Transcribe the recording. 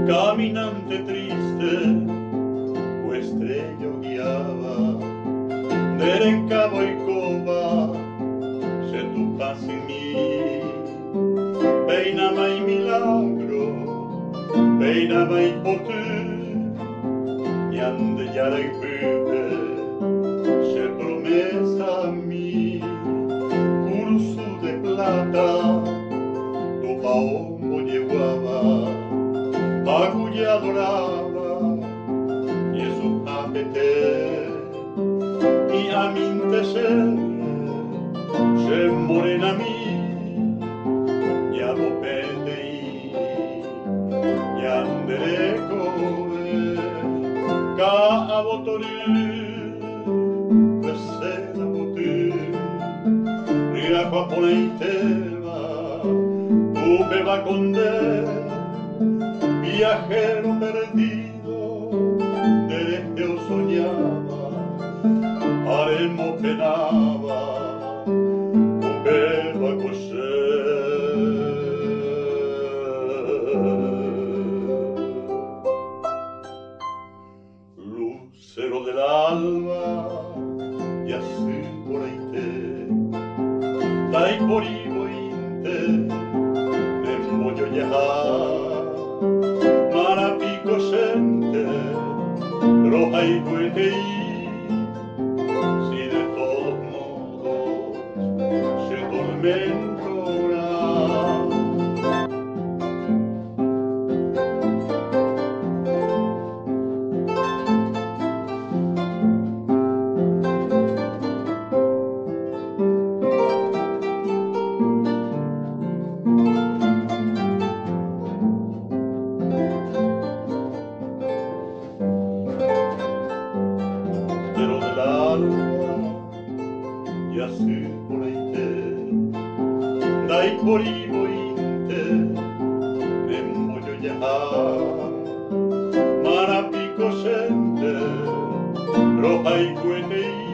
Caminante triste, tu estrella guiaba, Derencabo y coba, sé tu paz en mí. Peinaba y milagro, peinaba y poder, y ande ya la impide, se promesa a mí. Curso de plata, tu paombo llevaba, agulla dorada, y eso apete, y a mi inteser, se morena a mí, ya lo pete, y andere cobe, ca abotori, besera bote, ria qua poneiteva, tu beba con de, viajero perdido, deseo soñaba, haremos penaba, beba coser. Lucero del alba, y así por ahí te, dai por ibo inte, nemo yo ya. Marapico sente, roja y cueteí, si de todos modos se tormentora. Pero del alma, y así por ahí te, dai por ibo inte, nemo yo ya. Marapico sente, roja y cueteí,